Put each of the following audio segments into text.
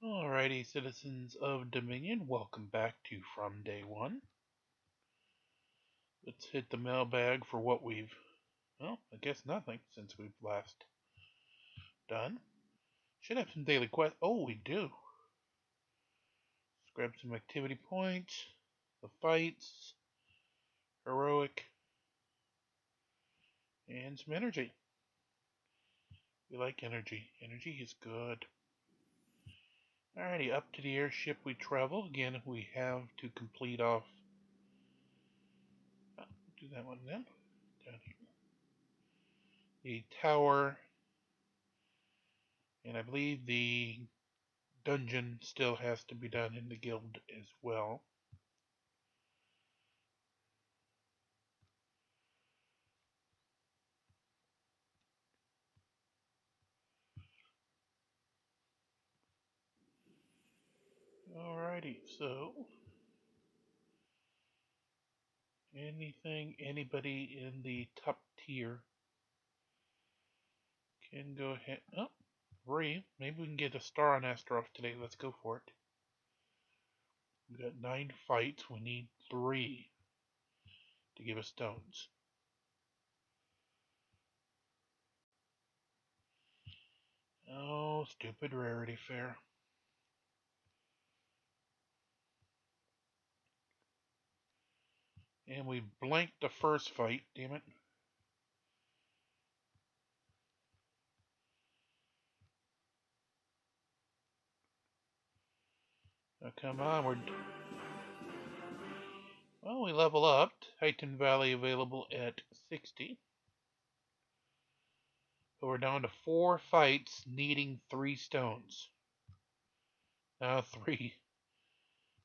Alrighty, citizens of Dominion, welcome back to From Day One. Let's hit the mailbag for what well, I guess nothing since we've last done. Should have some daily quests. Oh, we do. Let's grab some activity points, the fights, heroic, and some energy. We like energy. Energy is good. Alrighty, up to the airship we travel. Again, we have to complete off. Do that one then. Down here. The tower, and I believe the dungeon still has to be done in the guild as well. Alrighty, so anybody in the top tier can go ahead. Oh, 3. Maybe we can get a star on Astaroth today. Let's go for it. We got 9 fights. We need 3 to give us stones. Oh, stupid rarity fair. And we blanked the first fight, damn it. Now come on, well, we level up. Titan Valley available at 60. But we're down to 4 fights needing 3 stones. Now 3.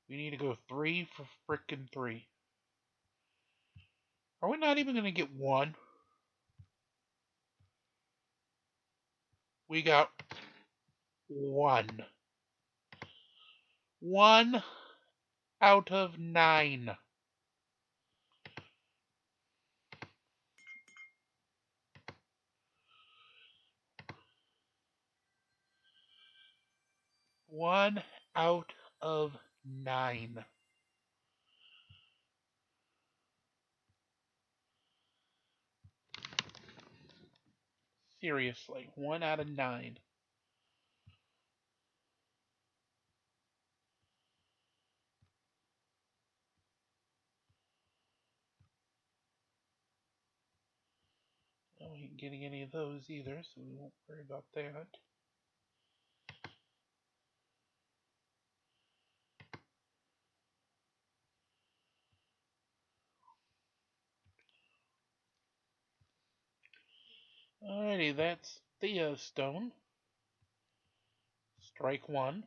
We need to go 3 for frickin' 3. Are we not even going to get 1? We got 1. 1 out of 9. One out of 9. Seriously, 1 out of 9. We ain't getting any of those either, so we won't worry about that. Alrighty, that's Thea's stone. Strike 1.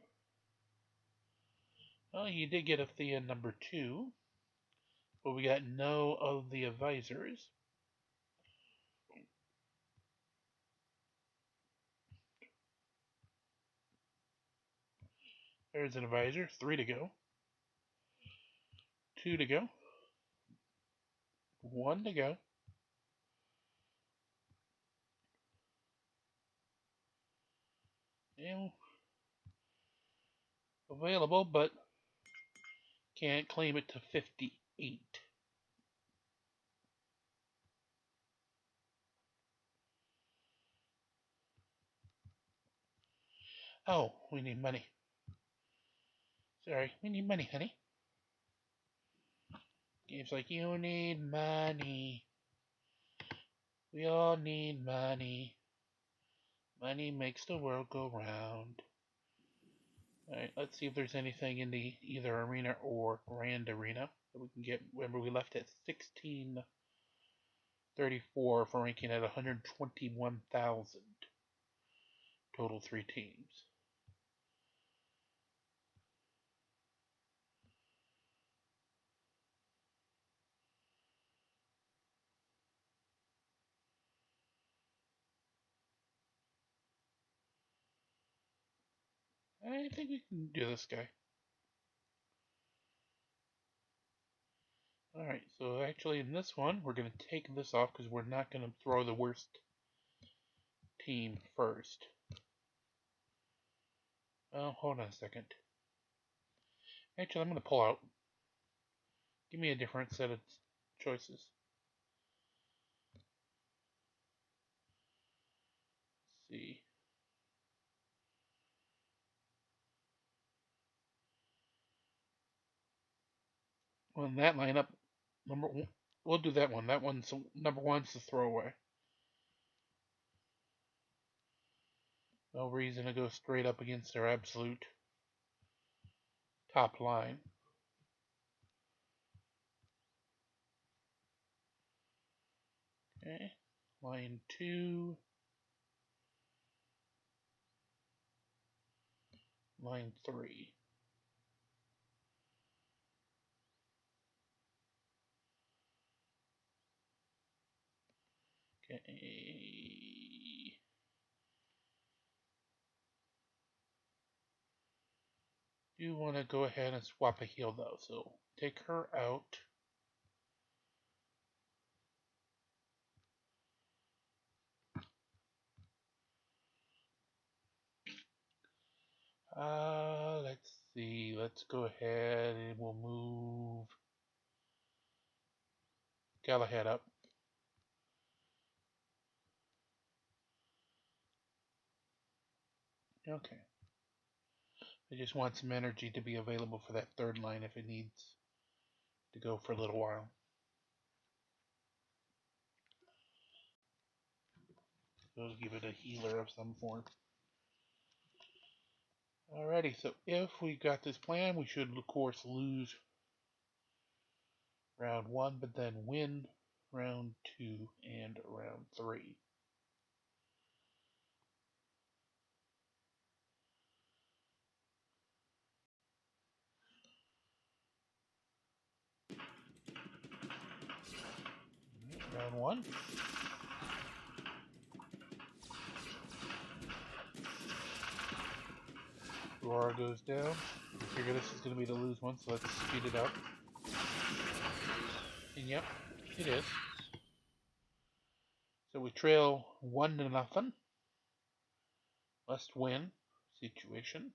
Well, you did get a Thea number 2, but we got no of the advisors. There's an advisor. 3 to go. 2 to go. 1 to go. And available, but can't claim it to 58. Oh, we need money. Sorry, we need money, honey. Game's like, you need money. We all need money. Money makes the world go round. Alright, let's see if there's anything in the either arena or grand arena that we can get. Remember, we left at 1634 for ranking at 121,000. Total 3 teams. I think we can do this guy. Alright, so actually in this one, we're going to take this off because we're not going to throw the worst team first. Oh, hold on a second. Actually, I'm going to pull out. Give me a different set of choices. Let's see. Well, in that lineup, number one, we'll do that one. That one's number one's the throwaway. No reason to go straight up against their absolute top line. Okay, line 2, line 3. Okay. Do want to go ahead and swap a heel though, so take her out. Let's see. Let's go ahead and we'll move Galahad up. Okay. I just want some energy to be available for that third line if it needs to go for a little while. So give it a healer of some form. Alrighty, so if we got this plan, we should of course lose round 1, but then win round 2 and round 3. Round 1. Aurora goes down. I figure this is going to be the lose one, so let's speed it up. And yep, it is. So we trail 1-0. Must win situation.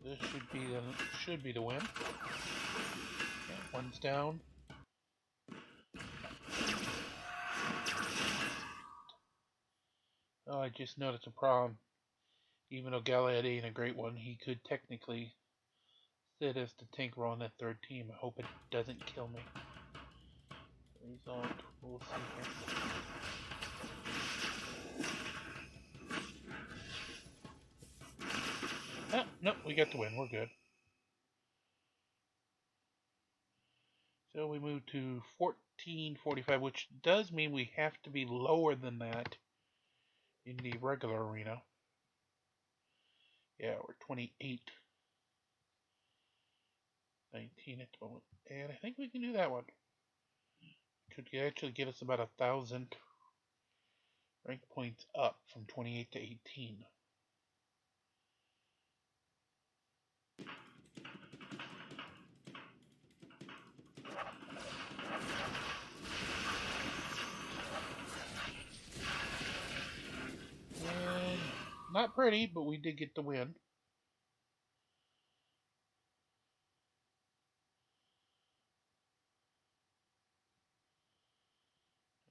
This should be the win. Okay, one's down. Oh, I just noticed a problem. Even though Galahad ain't a great one, he could technically sit as the tank role on that third team. I hope it doesn't kill me. Result, we'll see here. Ah, nope, we got the win. We're good. So we move to 1445, which does mean we have to be lower than that in the regular arena. Yeah, we're 28. 19 at the moment. And I think we can do that one. Could actually get us about 1,000 rank points up from 28 to 18. And not pretty, but we did get the win.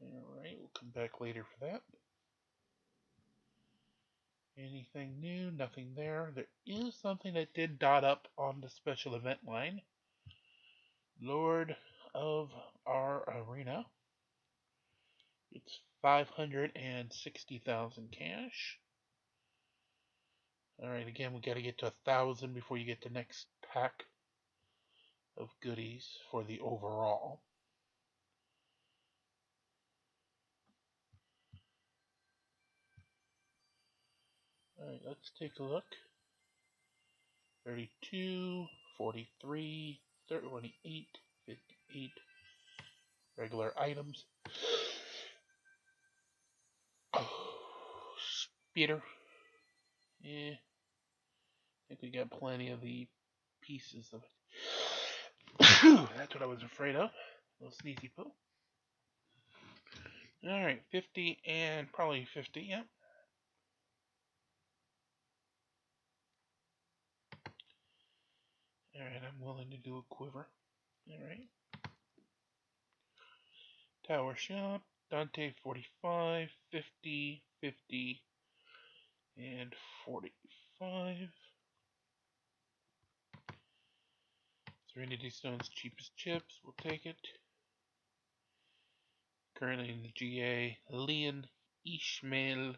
Alright, we'll come back later for that. Anything new? Nothing there. There is something that did dot up on the special event line. Lord of our arena. It's 560,000 cash. Alright, again, we gotta get to 1,000 before you get the next pack of goodies for the overall. Alright, let's take a look. 32, 43, 28, 58 regular items. Speeder Yeah, I think we got plenty of the pieces of it. That's what I was afraid of. A little sneezy poo. Alright, 50 and probably 50, yep. Alright, I'm willing to do a quiver. Alright. Tower Shop, Dante 45, 50, 50, and 45. Serenity Stone's cheapest chips, we'll take it. Currently in the GA, Leon, Ishmael,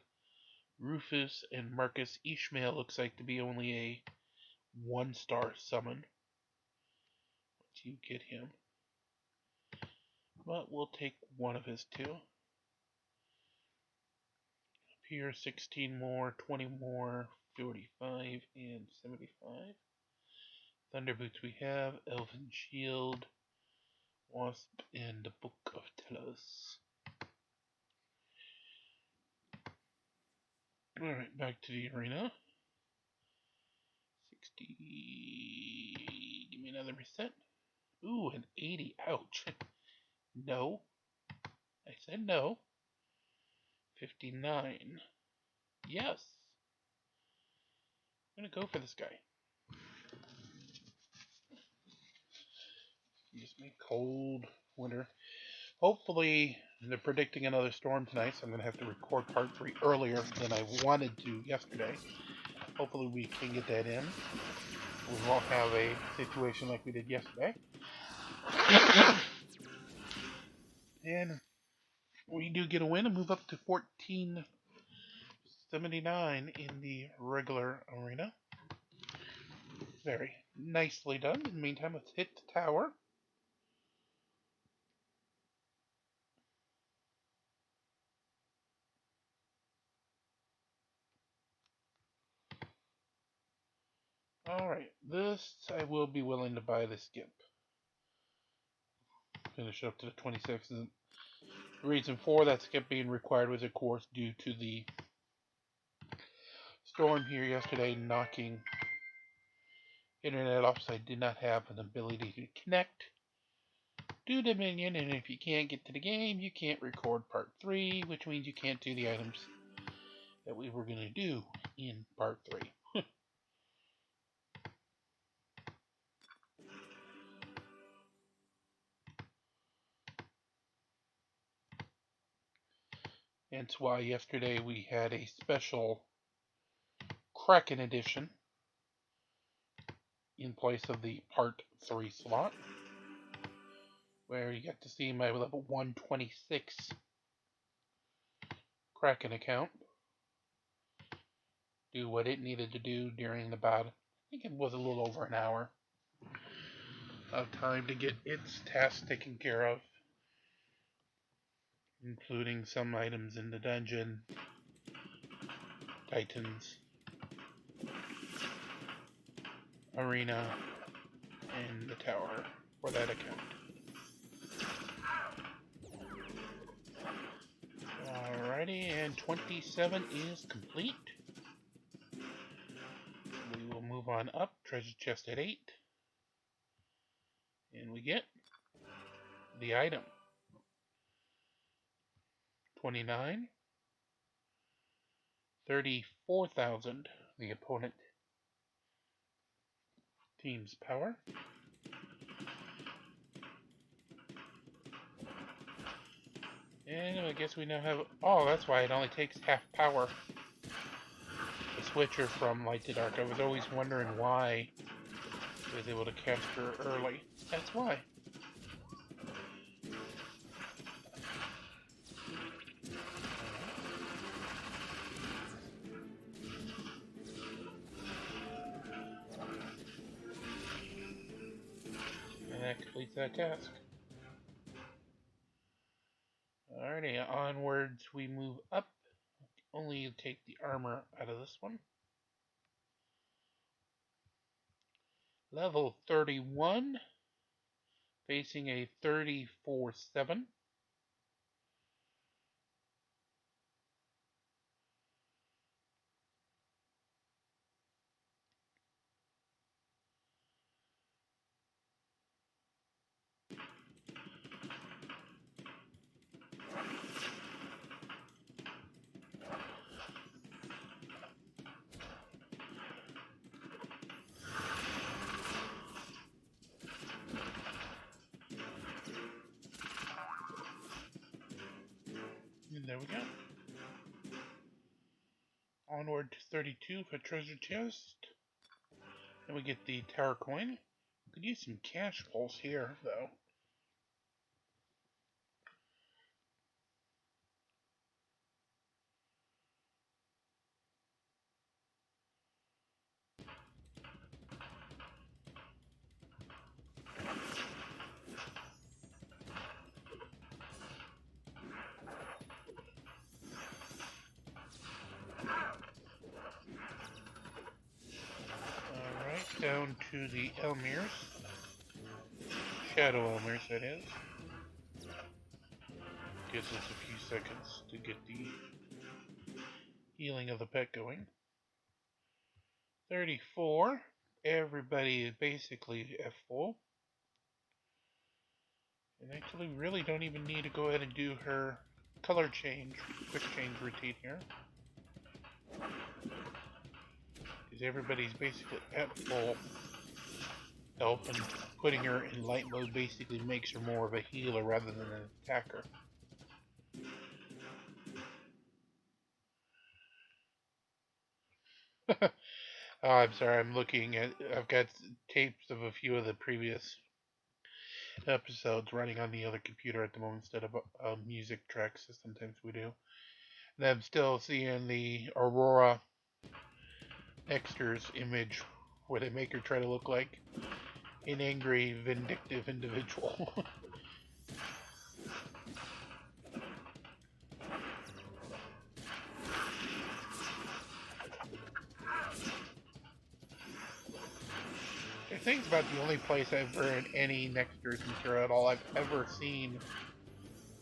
Rufus, and Marcus. Ishmael looks like to be only a 1-star summon. Once you get him. But we'll take one of his two. Up here, 16 more, 20 more, 45, and 75. Thunderboots we have, Elven Shield, Wasp, and the Book of Telos. Alright, back to the arena. 60. Give me another reset. Ooh, an 80. Ouch. No. I said no. 59. Yes. I'm gonna go for this guy. Excuse me. Cold winter. Hopefully, they're predicting another storm tonight, so I'm gonna have to record part 3 earlier than I wanted to yesterday. Hopefully we can get that in. We won't have a situation like we did yesterday. And we do get a win and move up to 1479 in the regular arena. Very nicely done. In the meantime, let's hit the tower. Alright, this I will be willing to buy the skip. Finish up to the 26th. The reason for that skip being required was, of course, due to the storm here yesterday knocking internet off, so I did not have an ability to connect to Dominion, and if you can't get to the game, you can't record part 3, which means you can't do the items that we were going to do in part 3. That's why yesterday we had a special Kraken edition in place of the part 3 slot, where you get to see my level 126 Kraken account do what it needed to do during about, I think it was a little over an hour of time to get its tasks taken care of, including some items in the dungeon, Titans, arena, and the tower for that account. Alrighty, and 27 is complete. We will move on up, treasure chest at 8, and we get the item. 29, 34,000, the opponent team's power. And I guess we now have, oh, that's why it only takes half power. The switcher from light to dark. I was always wondering why it was able to capture early. That's why. And that completes that task. Alrighty, onwards we move up. Only take the armor out of this one. Level 31, facing a 34-7. There we go. Onward to 32 for treasure chest. Then we get the tower coin. Could use some cash pulls here, though. Alright, down to the Elmirs. Shadow Elmirs, that is. Gives us a few seconds to get the healing of the pet going. 34. Everybody is basically at full. And actually really don't even need to go ahead and do her color change, quick change routine here. Because everybody's basically at full health, and putting her in light mode basically makes her more of a healer rather than an attacker. Oh, I'm sorry, I've got tapes of a few of the previous episodes running on the other computer at the moment instead of music tracks, as sometimes we do. And I'm still seeing the Aurora Extras image where they make her try to look like an angry, vindictive individual. I think it's about the only place I've heard any Nexters material at all I've ever seen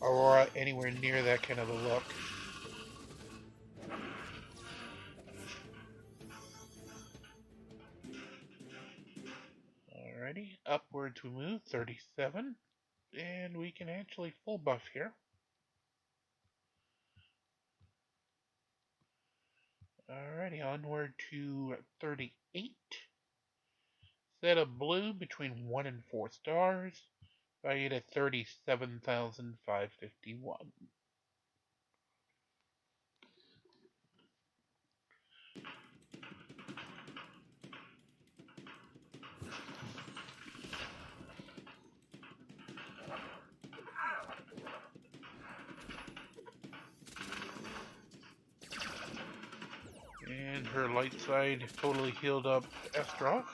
Aurora anywhere near that kind of a look. Alrighty, upwards we move, 37, and we can actually full buff here. Alrighty, onward to 38. Set of blue between 1 and 4 stars, valued at 37,551. And her light side totally healed up Estroff.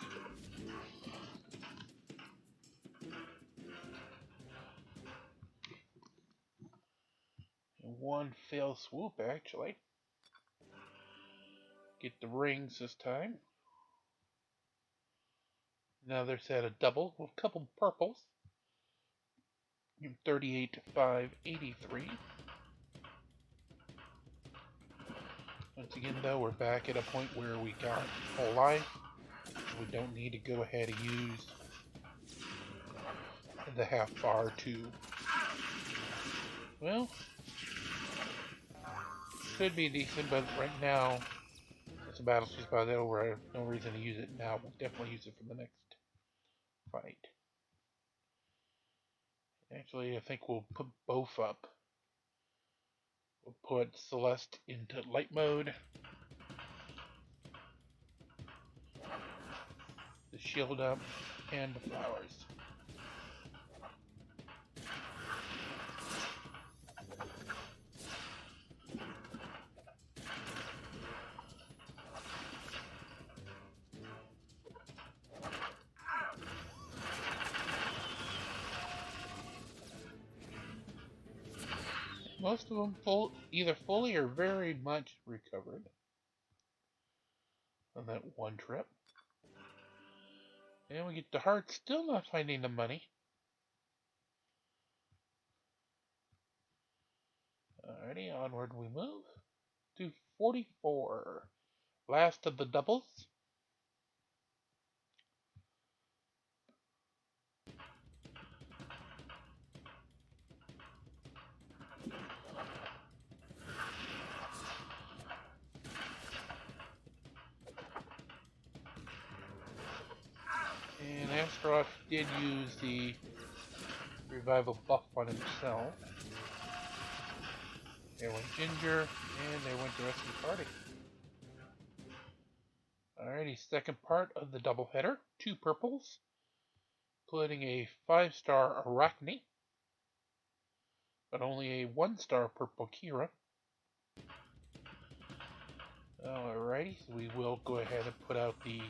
One fail swoop, actually. Get the rings this time. Another set of double with a couple purples. 38 to 583. Once again, though, we're back at a point where we got full life. We don't need to go ahead and use the half bar to, well, could be decent, but right now, since the battle's just about over, I have no reason to use it now. We'll definitely use it for the next fight. Actually, I think we'll put both up. We'll put Celeste into light mode. The shield up, and the flowers. Most of them either fully or very much recovered on that one trip. And we get the heart, still not finding the money. Alrighty, onward we move to 44. Last of the doubles. And Astaroth did use the revival buff on himself. There went Ginger, and there went the rest of the party. Alrighty, second part of the doubleheader. 2 purples, including a 5-star Arachne, but only a 1-star purple Kira. Alrighty, so we will go ahead and put out the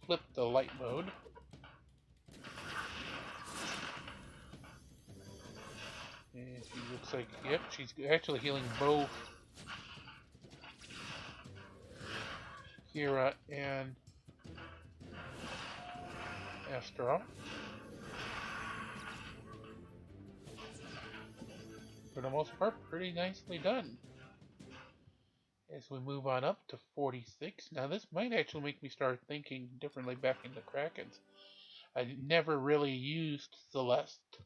flip the light mode. And she looks like, yep, she's actually healing both Kira and Astral. For the most part, pretty nicely done. As we move on up to 46, now this might actually make me start thinking differently back into Krakens. I never really used Celeste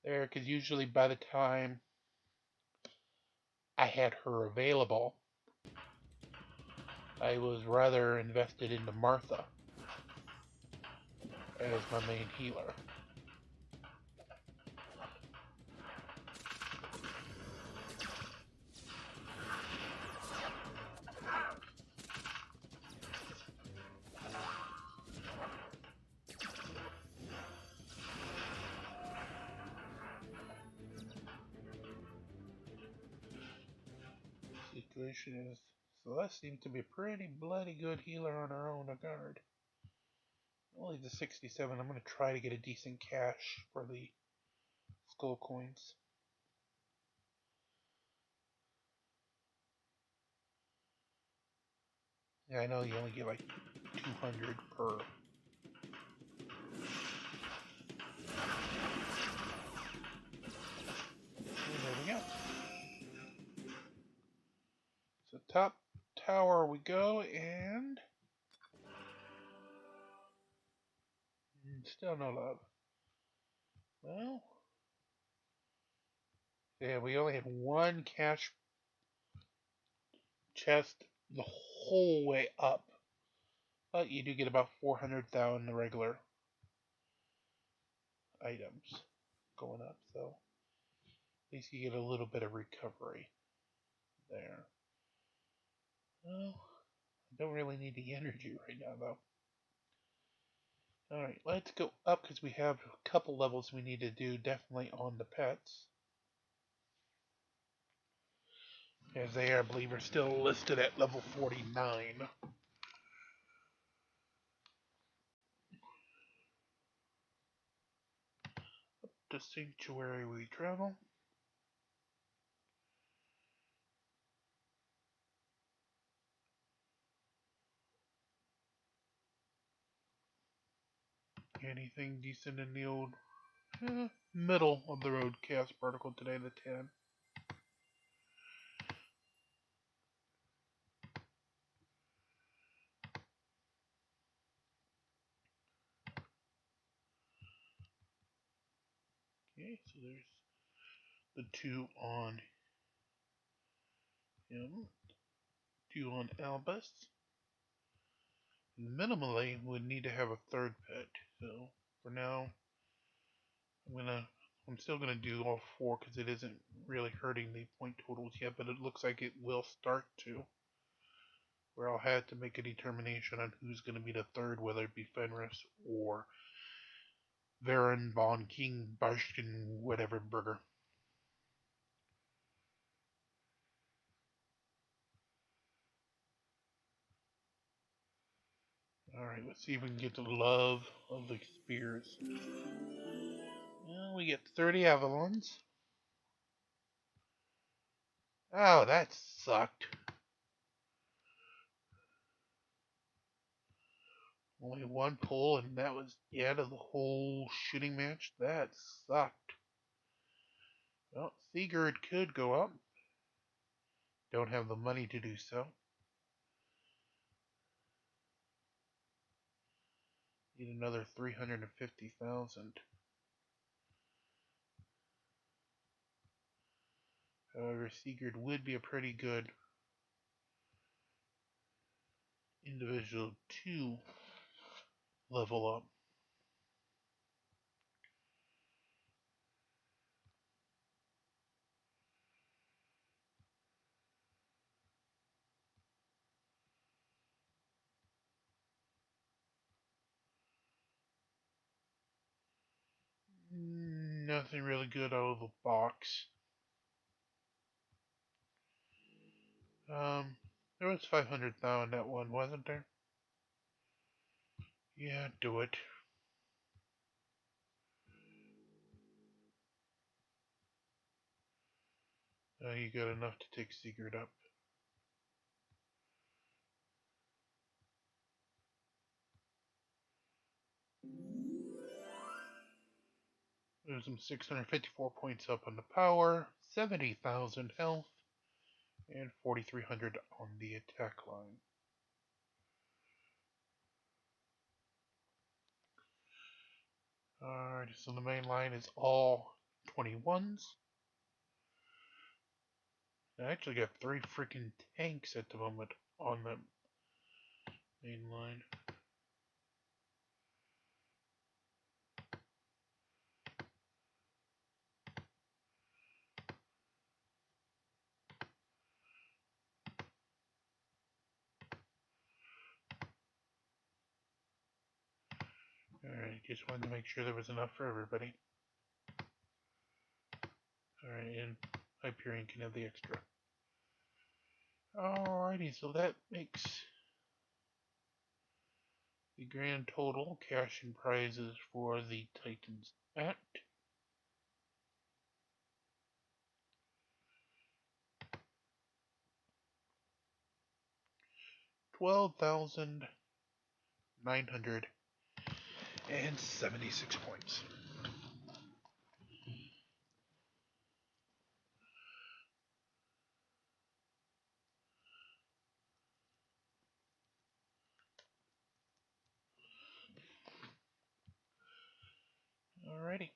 there, because usually by the time I had her available, I was rather invested into Martha as my main healer. Situation is, Celeste seems to be a pretty bloody good healer on her own regard. Only the 67. I'm going to try to get a decent cash for the skull coins. Yeah, I know you only get like 200 per. And there we go. So top tower we go, and still no love. Well, yeah, we only had one cash chest the whole way up. But you do get about 400,000 the regular items going up, so at least you get a little bit of recovery there. Well, I don't really need the energy right now, though. Alright, let's go up because we have a couple levels we need to do definitely on the pets. As they, I believe, are still listed at level 49. Up to Sanctuary we travel. Anything decent in the old middle of the road chaos particle today, the 10. Okay, so there's the 2 on him, 2 on Albus. Minimally, would need to have a third pet. So for now, I'm still gonna do all 4 because it isn't really hurting the point totals yet, but it looks like it will start to. Where I'll have to make a determination on who's gonna be the third, whether it be Fenris or Varen von King Barsten whatever burger. Alright, let's see if we can get the love of the spears. Well, we get 30 Avalons. Oh, that sucked. Only 1 pull, and that was the end of the whole shooting match. That sucked. Well, Sigurd could go up. Don't have the money to do so. Need another 350,000. However, Sigurd would be a pretty good individual to level up. Nothing really good out of the box. There was 500,000 in that one, wasn't there? Yeah, do it. You got enough to take Secret up. There's some 654 points up on the power, 70,000 health, and 4,300 on the attack line. Alright, so the main line is all 21s. I actually got 3 freaking tanks at the moment on the main line. Alright, just wanted to make sure there was enough for everybody. Alright, and Hyperion can have the extra. Alrighty, so that makes the grand total cash and prizes for the Titans at 12,976 points. Alrighty.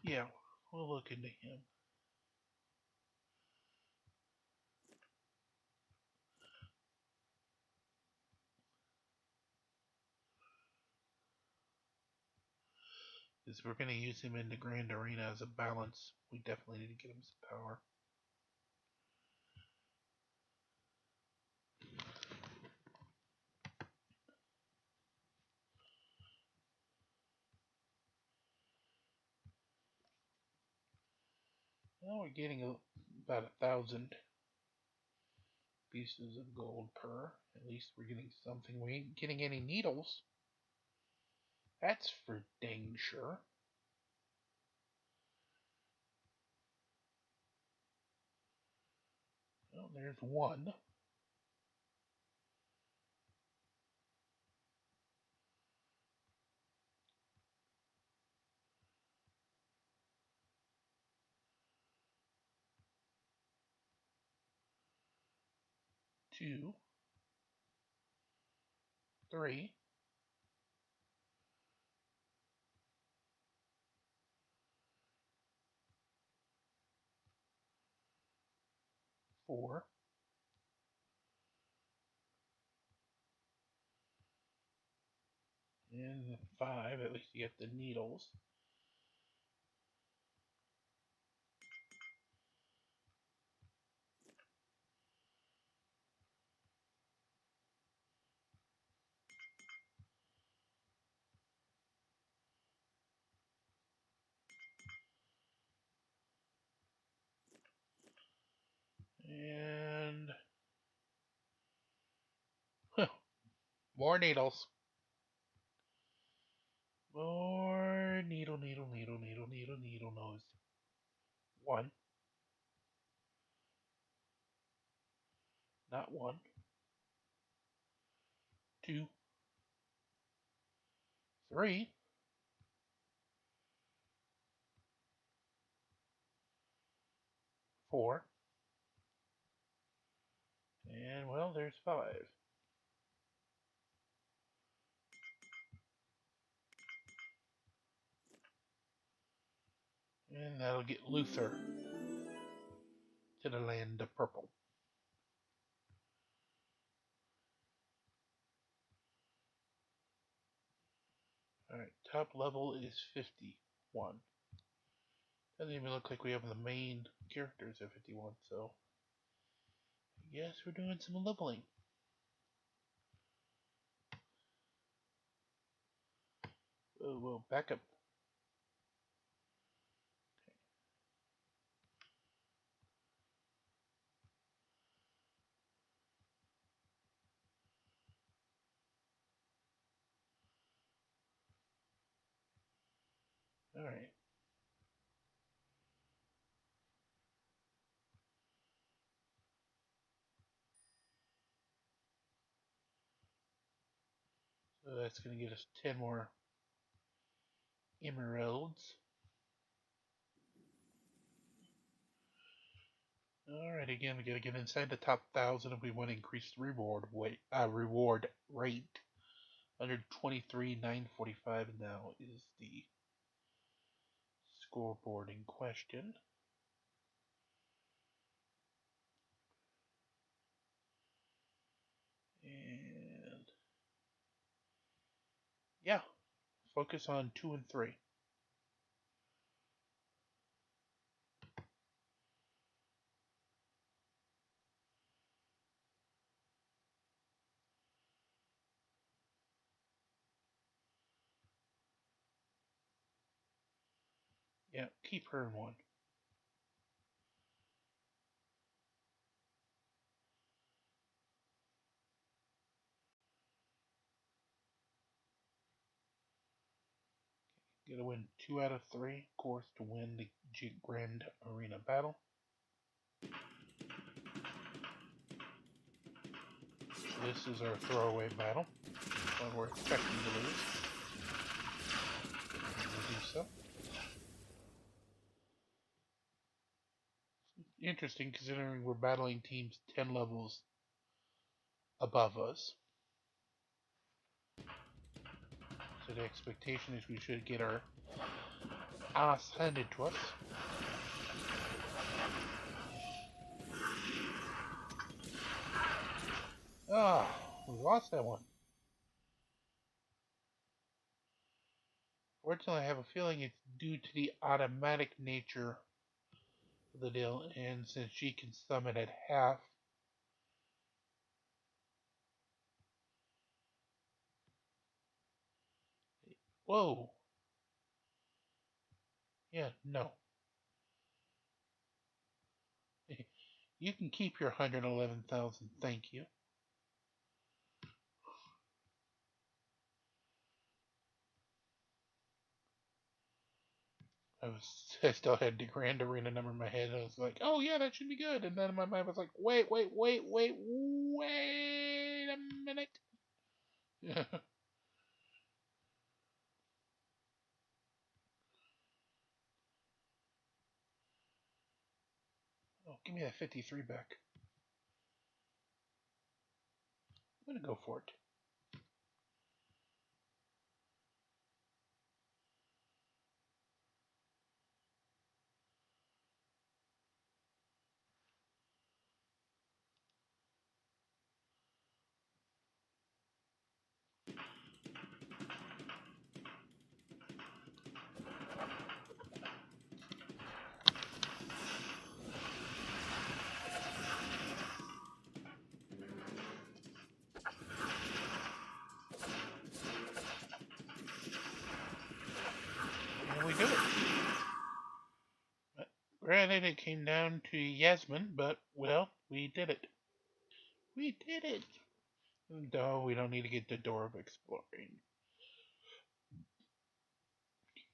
Yeah, we'll look into him. Because we're going to use him in the Grand Arena as a balance. We definitely need to get him some power. Well, we're getting about 1,000 pieces of gold per. At least we're getting something. We ain't getting any needles. That's for dang sure. Well, there's one. Two. Three. Four. And 5. At least you get the needles. And more needles. More needle nose. One. Not one. Two. Three. Four. And well, there's 5. And that'll get Luther to the land of purple. Alright, top level is 51. Doesn't even look like we have the main characters at 51, so I guess we're doing some leveling. Whoa, back up. Alright. So that's going to get us 10 more emeralds. Alright, again, we gotta get inside the top 1,000 if we want to increase the reward rate. 123,945 now is the scoreboard in question. And yeah, focus on 2 and 3. Yeah, keep her in 1. Gotta win 2 out of 3, of course, to win the Grand Arena battle. This is our throwaway battle, one we're expecting to lose. We'll do so. Interesting, considering we're battling teams 10 levels above us. So the expectation is we should get our ass handed to us. Ah, we lost that one. Fortunately, I have a feeling it's due to the automatic nature of the deal, and since she can summon at half, whoa, yeah, no. You can keep your 111,000, thank you. I still had the Grand Arena number in my head. I was like, oh yeah, that should be good. And then my mind was like, wait a minute. Oh, give me that 53 back. I'm gonna go for it. And we do it. Granted, it came down to Yasmin, but, well, we did it. We did it! No, we don't need to get the door of exploring.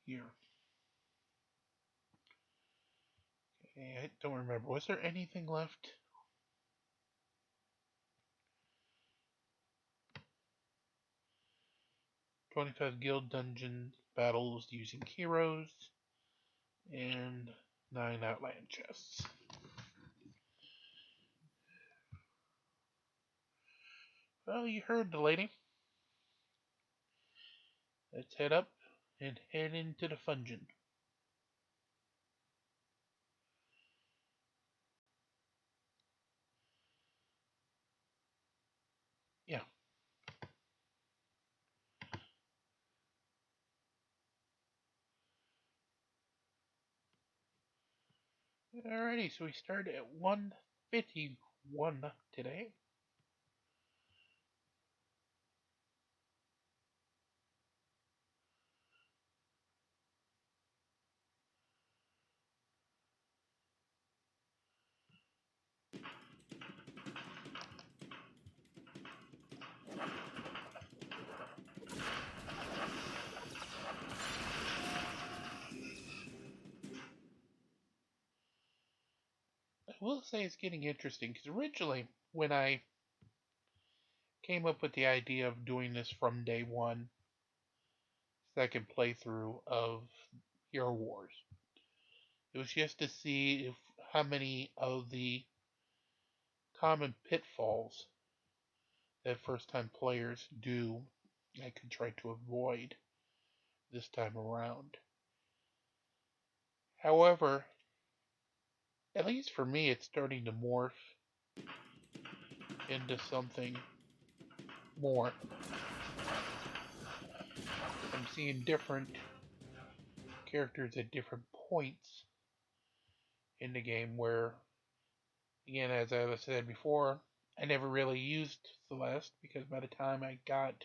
Here. Okay, I don't remember. Was there anything left? "25 guild dungeon battles using heroes, and 9 outland chests." Well, you heard the lady. Let's head up and head into the fungeon. Alrighty, so we started at 151 today. I will say it's getting interesting because originally, when I came up with the idea of doing this from day one, second playthrough of Hero Wars, it was just to see if how many of the common pitfalls that first time players do I could try to avoid this time around. However, at least for me, it's starting to morph into something more. I'm seeing different characters at different points in the game where, again, as I said before, I never really used Celeste because by the time I got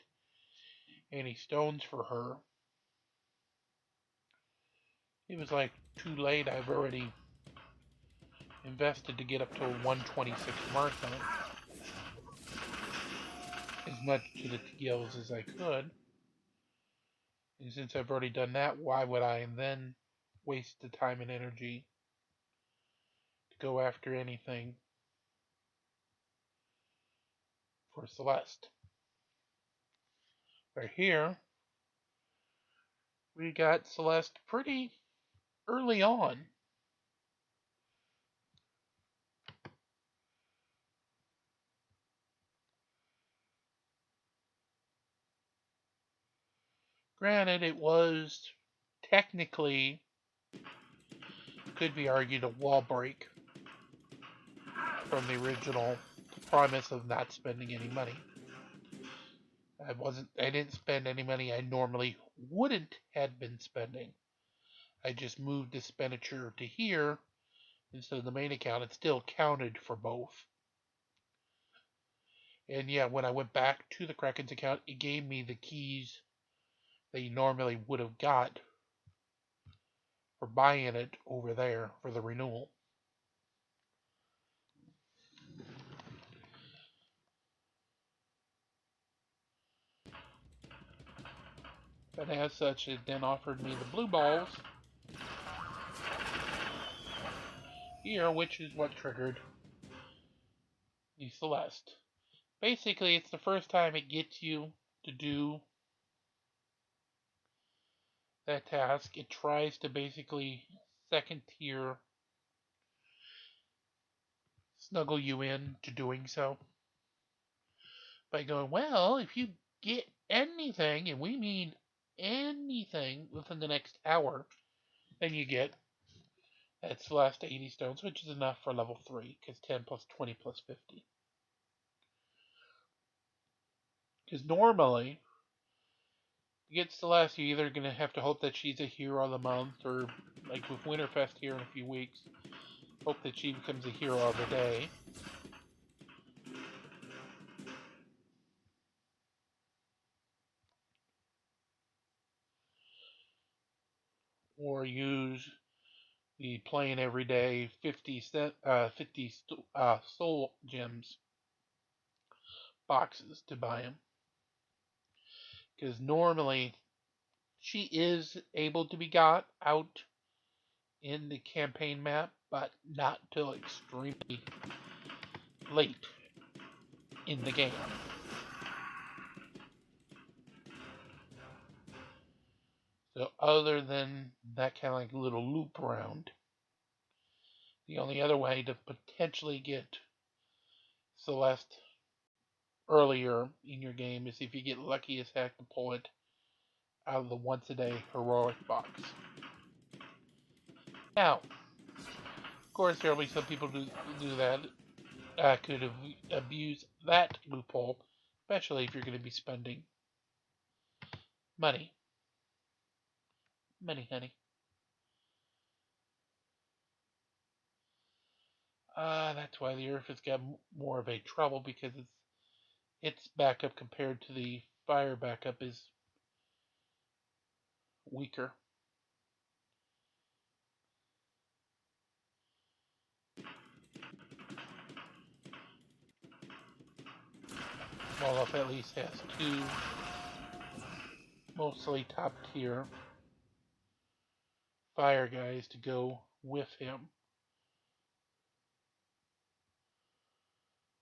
any stones for her, it was like too late. I've already invested to get up to a 126 Marathon, as much to the gills as I could. And since I've already done that, why would I then waste the time and energy to go after anything for Celeste? Right here, we got Celeste pretty early on. Granted, it was technically, could be argued, a wall break from the original promise of not spending any money. I didn't spend any money I normally wouldn't have been spending. I just moved expenditure to here instead of the main account. It still counted for both. And yeah, when I went back to the Kraken's account, it gave me the keys that you normally would have got for buying it over there for the renewal. And as such, it then offered me the blue balls here, which is what triggered the Celeste. Basically, it's the first time it gets you to do that task. It tries to basically second tier snuggle you in to doing so by going, well, if you get anything, and we mean anything within the next hour, then you get that Celeste 80 stones, which is enough for level 3, because 10 plus 20 plus 50. Because normally, to get Celeste, you're either going to have to hope that she's a hero of the month, or like with Winterfest here in a few weeks, hope that she becomes a hero of the day. Or use the plain everyday 50 soul gems boxes to buy them. Because normally she is able to be got out in the campaign map, but not till extremely late in the game. So other than that kind of like little loop around, the only other way to potentially get Celeste earlier in your game is if you get lucky as heck to pull it out of the once a day heroic box. Now, of course, there will be some people who do that, could abuse that loophole, especially if you're going to be spending money. Money, honey. That's why the Earth has got more of a trouble because its backup compared to the fire backup is weaker. Wolof at least has two mostly top tier fire guys to go with him,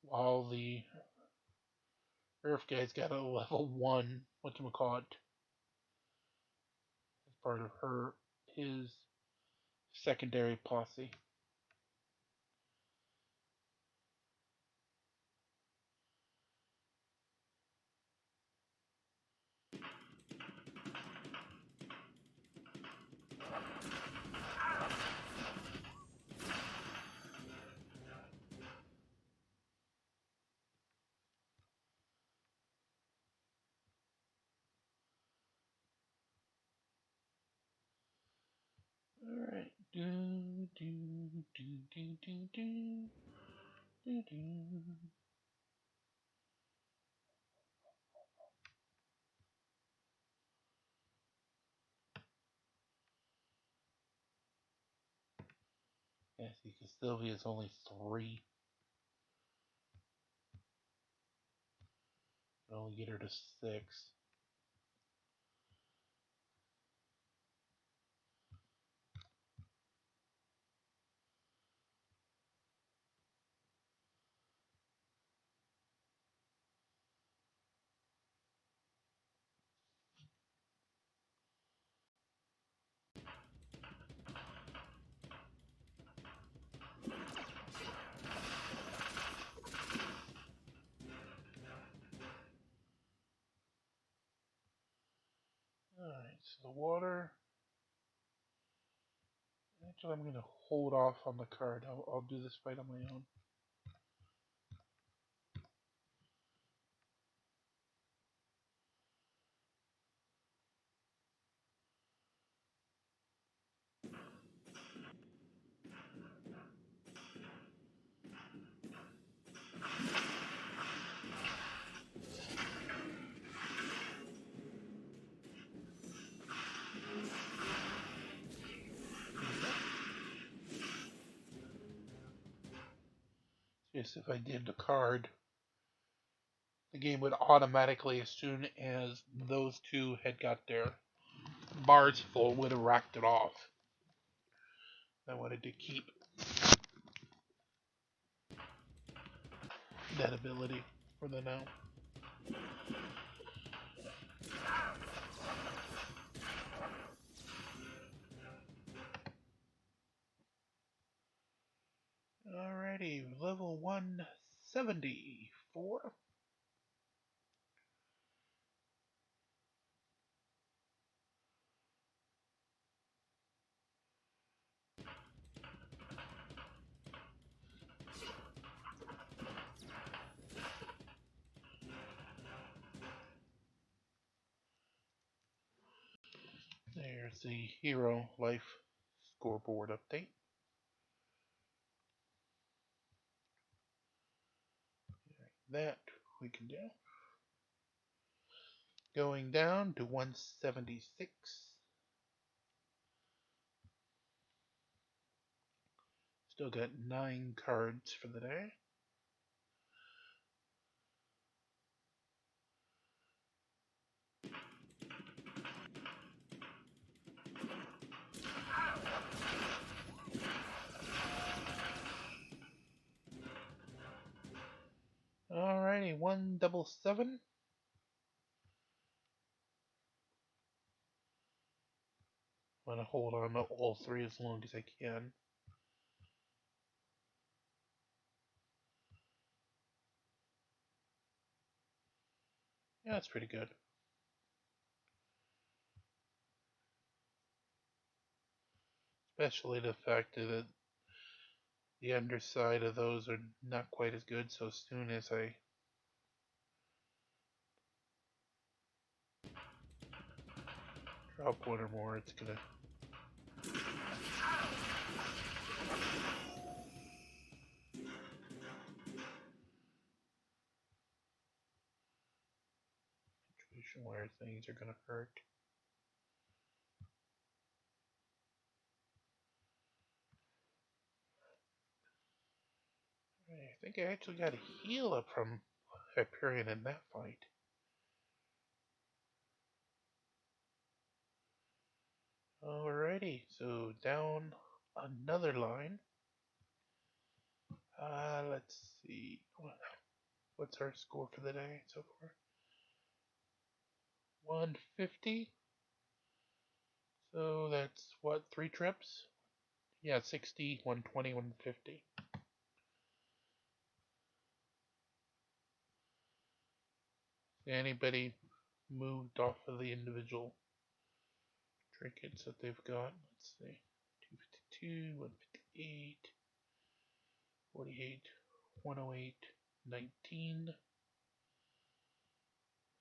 while the Earth guy's got a level 1, whatchamacallit, as part of his secondary posse. Alright. Do, do, do, do, do, do, do, do. Yeah, see, because Sylvia's only 3. Can only get her to 6. Alright, so the water. Actually, I'm going to hold off on the card. I'll do this fight on my own. Yes, if I did the card, the game would automatically, as soon as those two had got their bars full, would have racked it off. I wanted to keep that ability for the now. Alrighty, level 174. There's the hero life scoreboard update. That we can do. Going down to 176. Still got 9 cards for the day. Alrighty, 177. I'm gonna hold on to all 3 as long as I can. Yeah, that's pretty good. Especially the fact that the underside of those are not quite as good, so as soon as I drop 1 or more, it's gonna direction where things are gonna hurt. I think I actually got a heal up from Hyperion in that fight. Alrighty, so down another line. Let's see. What's our score for the day so far? 150. So that's what, 3 trips? Yeah, 60, 120, 150. Anybody moved off of the individual trinkets that they've got? Let's see. 252, 158, 48, 108, 19,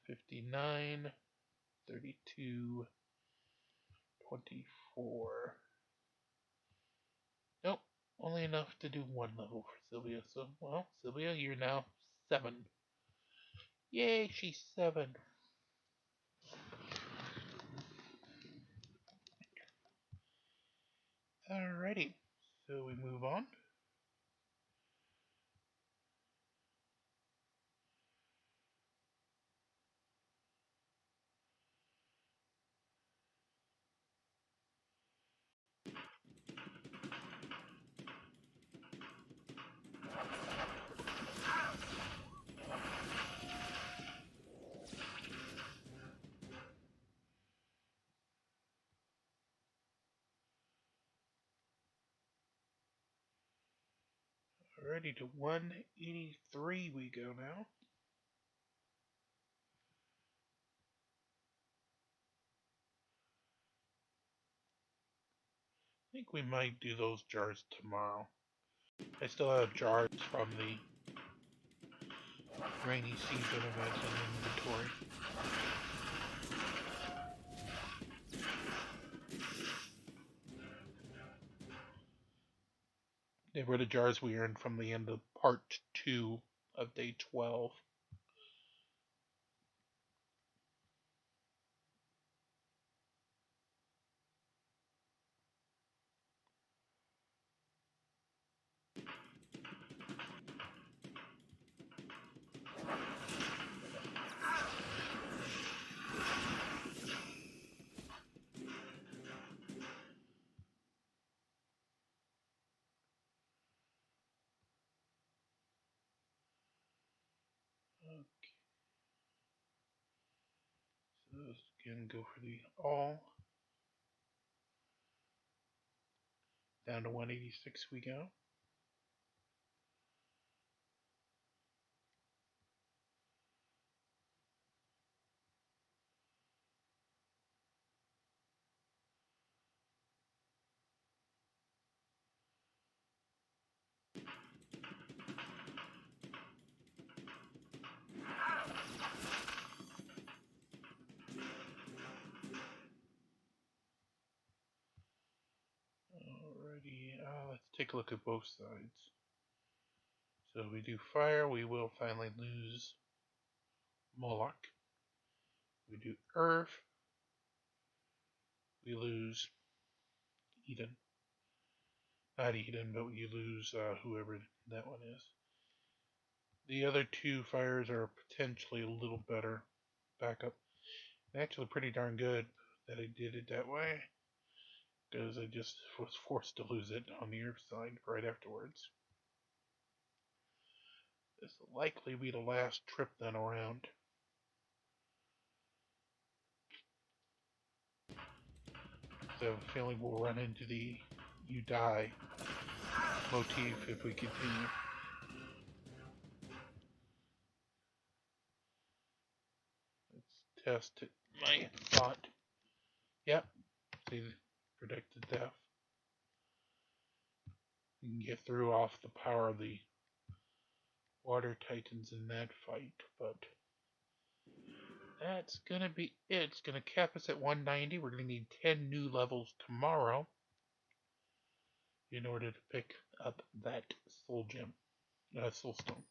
59, 32, 24. Nope, only enough to do 1 level for Sylvia. So, well, Sylvia, you're now 7. Yay, she's 7. Alrighty, so we move on. Alrighty, to 183 we go now. I think we might do those jars tomorrow. I still have jars from the rainy season event in inventory. They were the jars we earned from the end of part 2 of day 12. Okay. So let's again go for the all. Down to 186 we go. Alrighty, let's take a look at both sides. So we do fire, we will finally lose Moloch. We do earth, we lose Eden. Not Eden, but you lose whoever that one is. The other 2 fires are potentially a little better backup. Actually pretty darn good that I did it that way, because I just was forced to lose it on the earth side right afterwards. This will likely be the last trip then around. So I have a feeling we'll run into the you die motif if we continue. Let's test it. My thought. Yep. See, predicted death. You can get through off the power of the water titans in that fight, but that's gonna be it. It's gonna cap us at 190. We're gonna need 10 new levels tomorrow in order to pick up that soul gem, soul stone.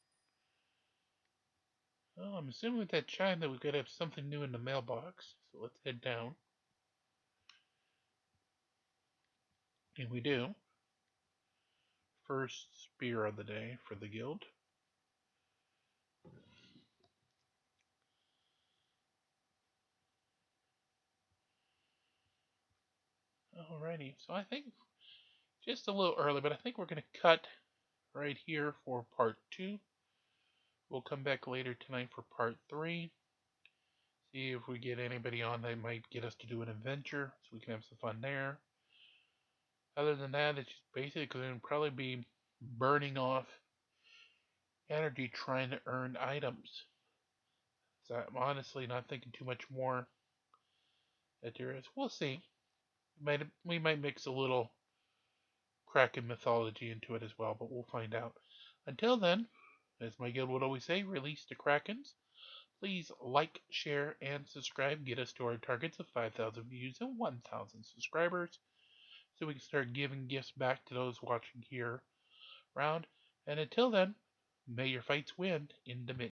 Oh, I'm assuming with that chime that we could have something new in the mailbox. So let's head down. And we do. First spear of the day for the guild. Alrighty, so I think just a little early, but I think we're going to cut right here for part 2. We'll come back later tonight for part 3. See if we get anybody on that might get us to do an adventure so we can have some fun there. Other than that, it's just basically going to probably be burning off energy trying to earn items. So I'm honestly not thinking too much more that there is. We'll see. We might mix a little Kraken mythology into it as well, but we'll find out. Until then, as my guild would always say, release the Krakens. Please like, share, and subscribe. Get us to our targets of 5,000 views and 1,000 subscribers so we can start giving gifts back to those watching here around. And until then, may your fights win in the mid.